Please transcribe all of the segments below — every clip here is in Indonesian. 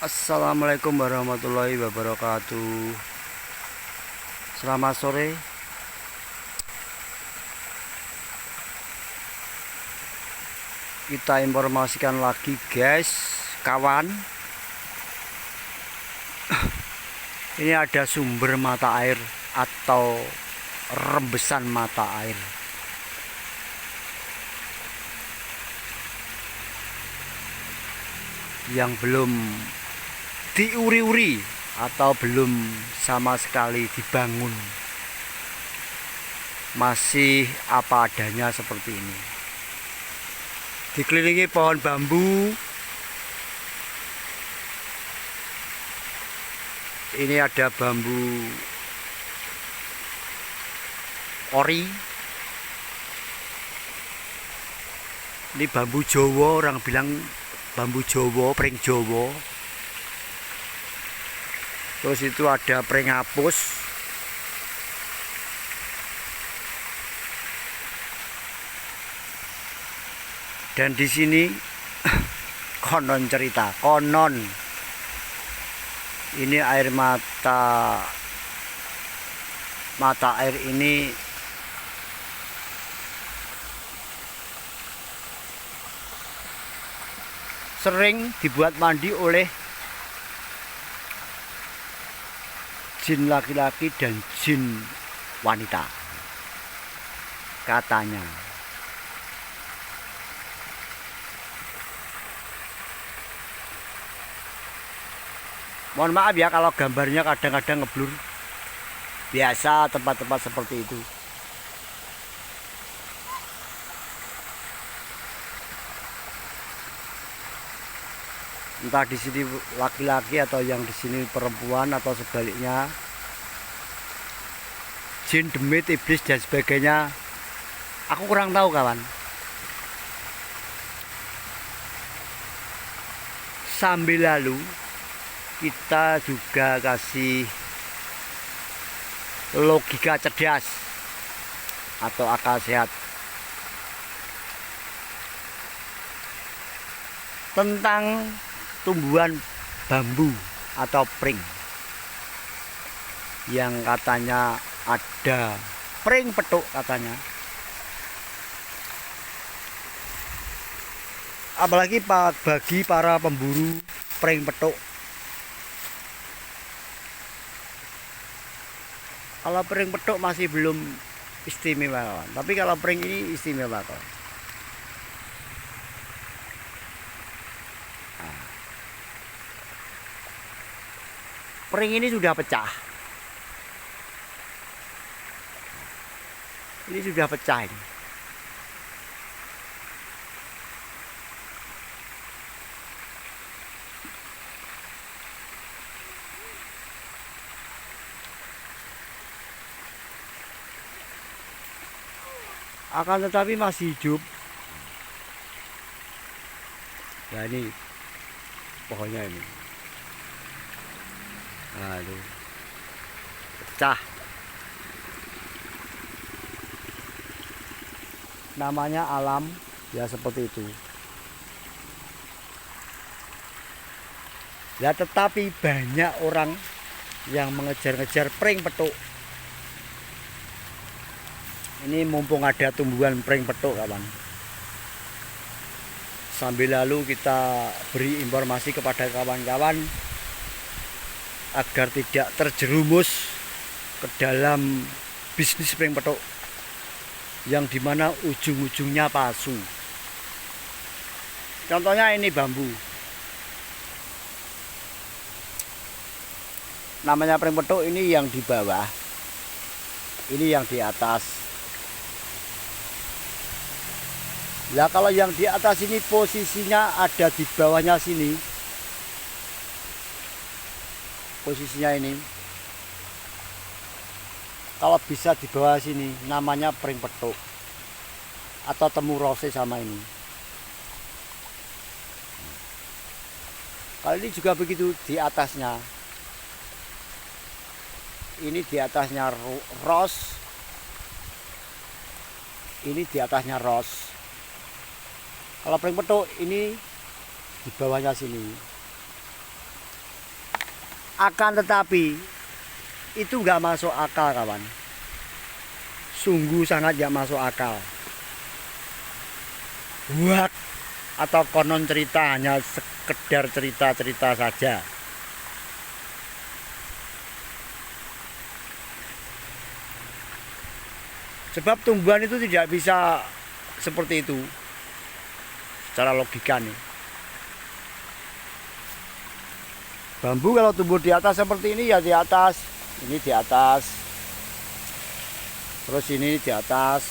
Assalamualaikum warahmatullahi wabarakatuh. Selamat sore. Kita informasikan lagi guys, kawan. Ini ada sumber mata air atau rembesan mata air. Yang belum diuri-uri atau belum sama sekali dibangun, masih apa adanya seperti ini, dikelilingi pohon bambu. Ini ada bambu ori, ini bambu Jawa, orang bilang bambu Jawa, pring Jawa. Terus itu ada pring apus. Dan di sini konon cerita, konon ini air mata air ini sering dibuat mandi oleh jin laki-laki dan jin wanita, katanya. Mohon maaf ya kalau gambarnya kadang-kadang ngeblur. Biasa tempat-tempat seperti itu. Entah di sini laki-laki atau yang di sini perempuan atau sebaliknya, jin, demit, iblis dan sebagainya, aku kurang tahu kawan. Sambil lalu kita juga kasih logika cerdas atau akal sehat tentang tumbuhan bambu atau pring yang katanya ada pring petuk katanya. Apalagi bagi para pemburu pring petuk. Kalau pring petuk masih belum istimewa kawan, tapi kalau pring ini istimewa kawan. Pring ini sudah pecah. Ini sudah pecah ini. Akan tetapi masih hidup. Ya ini pohonnya ini. Aduh, pecah. Namanya alam ya seperti itu. Ya tetapi banyak orang yang mengejar-ngejar pring petuk. Ini mumpung ada tumbuhan pring petuk kawan. Sambil lalu kita beri informasi kepada kawan-kawan agar tidak terjerumus ke dalam bisnis pring petuk yang dimana ujung-ujungnya palsu. Contohnya ini bambu, namanya pring petuk. Ini yang di bawah, ini yang di atas. Nah kalau yang di atas ini posisinya ada di bawahnya sini, posisinya ini. Kalau bisa di bawah sini namanya pring petuk atau temu rose sama ini. Kalau ini juga begitu di atasnya. Ini di atasnya ros. Ini di atasnya ros. Kalau pring petuk ini di bawahnya sini. Akan tetapi itu nggak masuk akal kawan. Sungguh sangat nggak masuk akal. Buat atau konon cerita hanya sekedar cerita-cerita saja. Sebab tumbuhan itu tidak bisa seperti itu secara logika nih. Bambu kalau tumbuh di atas seperti ini ya di atas, ini di atas, terus ini di atas,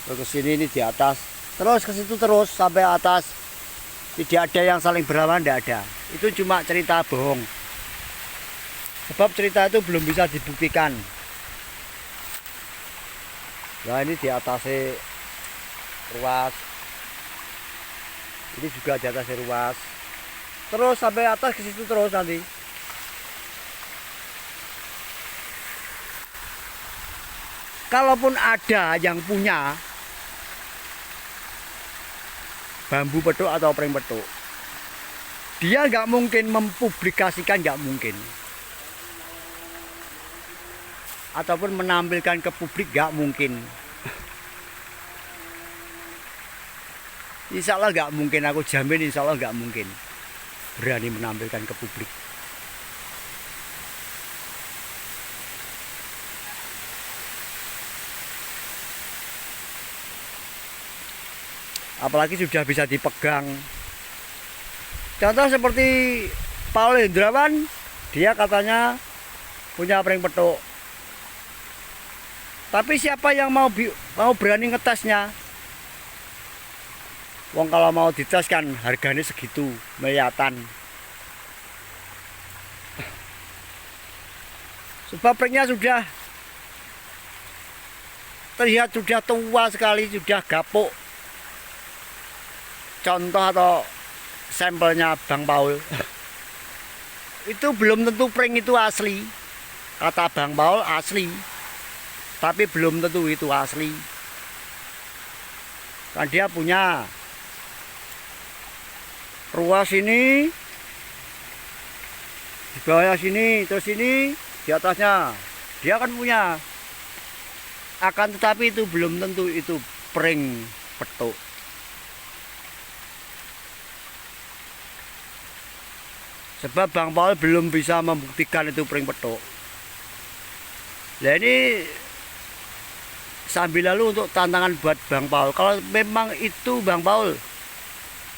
terus ke sini ini di atas, terus ke situ terus sampai atas. Tidak ada yang saling berlawanan, tidak ada. Itu cuma cerita bohong. Sebab cerita itu belum bisa dibuktikan. Nah ini di atasnya ruas, ini juga di atasnya ruas, terus sampai atas ke situ terus nanti. Kalaupun ada yang punya bambu petuk atau pring petuk, dia nggak mungkin mempublikasikan, nggak mungkin. Ataupun menampilkan ke publik, gak mungkin. Insya Allah gak mungkin, aku jamin insya Allah gak mungkin berani menampilkan ke publik. Apalagi sudah bisa dipegang. Contoh seperti Paul Hendrawan, dia katanya punya pring petuk. Tapi siapa yang mau berani ngetesnya? Wong kalau mau dites kan harganya segitu, miliatan. Sebab pringnya sudah terlihat sudah tua sekali, sudah gapuk. Contoh atau sampelnya Bang Paul. Itu belum tentu pring itu asli. Kata Bang Paul asli. Tapi belum tentu itu asli. Kan dia punya ruas ini, di bawah sini, terus ini, di atasnya. Dia kan punya. Akan tetapi itu belum tentu itu pring petuk. Sebab Bang Paul belum bisa membuktikan itu pring petuk. Nah ini sambil lalu untuk tantangan buat Bang Paul. Kalau memang itu Bang Paul,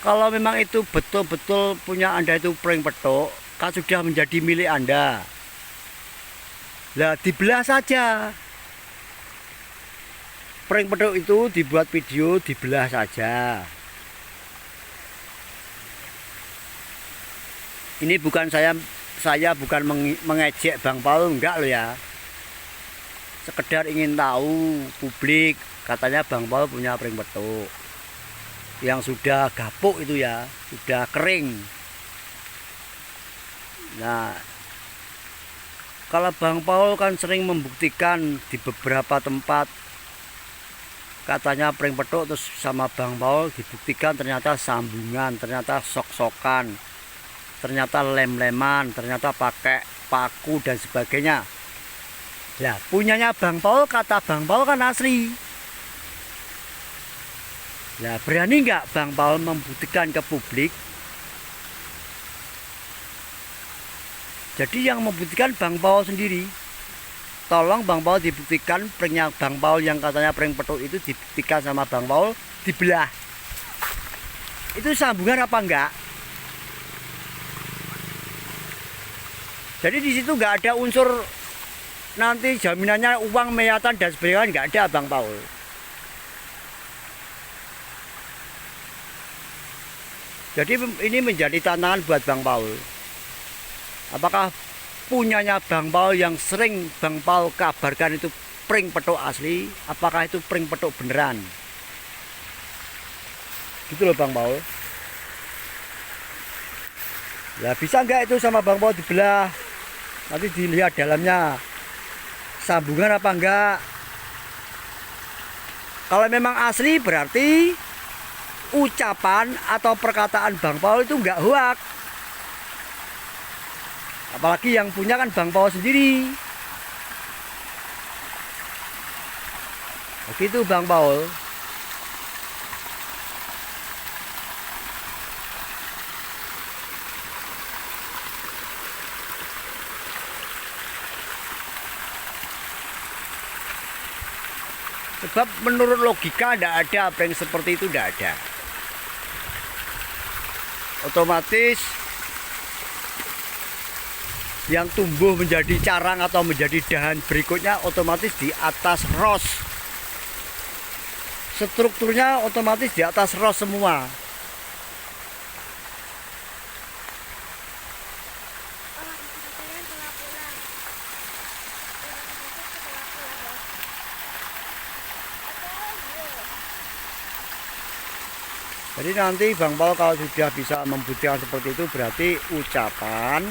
kalau memang itu betul-betul punya Anda itu pring petuk, kan sudah menjadi milik Anda. Lah dibelah saja. Pring petuk itu dibuat video, dibelah saja. Ini bukan saya bukan mengejek Bang Paul, enggak loh ya. Sekedar ingin tahu publik, katanya Bang Paul punya pring petuk yang sudah gapuk itu ya, sudah kering. Nah, kalau Bang Paul kan sering membuktikan di beberapa tempat, katanya pring petuk, terus sama Bang Paul dibuktikan ternyata sambungan, ternyata sok-sokan, ternyata lem-leman, ternyata pakai paku dan sebagainya. Lah, punyanya Bang Paul, kata Bang Paul kan asli. Lah, berani nggak Bang Paul membuktikan ke publik? Jadi yang membuktikan Bang Paul sendiri. Tolong Bang Paul dibuktikan pringnya Bang Paul yang katanya pring petuk itu dibuktikan sama Bang Paul, dibelah. Itu sambungan apa enggak? Jadi di situ nggak ada unsur nanti jaminannya uang miliatan dan sebagainya, nggak ada Bang Paul. Jadi ini menjadi tantangan buat Bang Paul. Apakah punyanya Bang Paul yang sering Bang Paul kabarkan itu pring petuk asli, apakah itu pring petuk beneran? Gitu loh Bang Paul. Ya bisa nggak itu sama Bang Paul dibelah? Nanti dilihat dalamnya sambungan apa enggak. Kalau memang asli berarti ucapan atau perkataan Bang Paul itu enggak hoak. Apalagi yang punya kan Bang Paul sendiri. Begitu Bang Paul. Sebab menurut logika tidak ada prank seperti itu, tidak ada. Otomatis yang tumbuh menjadi carang atau menjadi dahan berikutnya otomatis di atas ros. Strukturnya otomatis di atas ros semua. Jadi nanti Bang Paul kalau sudah bisa membuktikan seperti itu, berarti ucapan,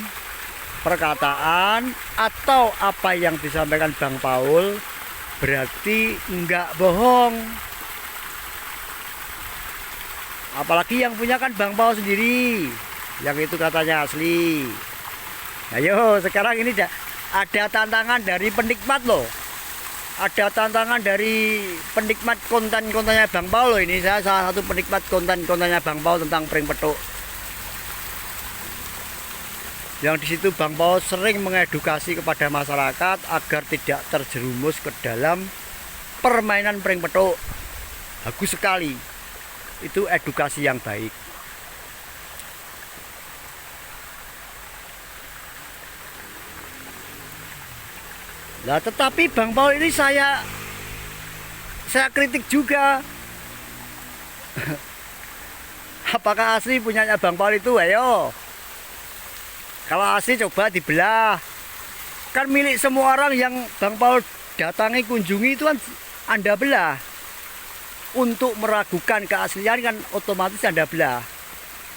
perkataan, atau apa yang disampaikan Bang Paul berarti enggak bohong. Apalagi yang punya kan Bang Paul sendiri, yang itu katanya asli. Ayo sekarang ini ada tantangan dari penikmat loh. Ada tantangan dari penikmat konten-kontennya Bang Paul loh. Ini saya salah satu penikmat konten-kontennya Bang Paul tentang prank petuk. Yang di situ Bang Paul sering mengedukasi kepada masyarakat agar tidak terjerumus ke dalam permainan prank petuk. Bagus sekali. Itu edukasi yang baik. Nah, tetapi Bang Paul ini saya kritik juga. Apakah asli punyanya Bang Paul itu? Ayo. Kalau asli coba dibelah. Kan milik semua orang yang Bang Paul datangi, kunjungi itu kan Anda belah. Untuk meragukan keaslian kan otomatis Anda belah.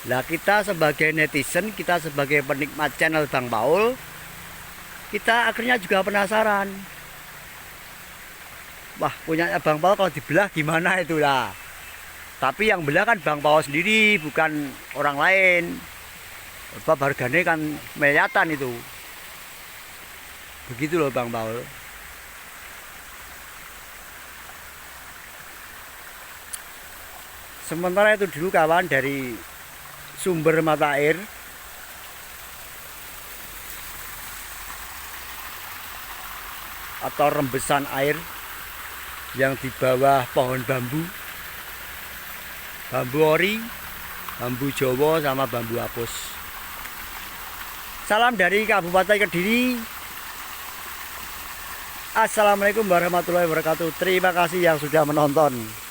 Nah, kita sebagai netizen, kita sebagai penikmat channel Bang Paul, kita akhirnya juga penasaran. Wah, punyanya Bang Paul kalau dibelah gimana itulah. Tapi yang belah kan Bang Paul sendiri, bukan orang lain. Sebab harganya kan miliatan itu. Begitu loh Bang Paul. Sementara itu dulu kawan, dari sumber mata air atau rembesan air yang di bawah pohon bambu ori, bambu Jawa sama bambu apus. Salam dari Kabupaten Kediri. Assalamualaikum warahmatullahi wabarakatuh. Terima kasih yang sudah menonton.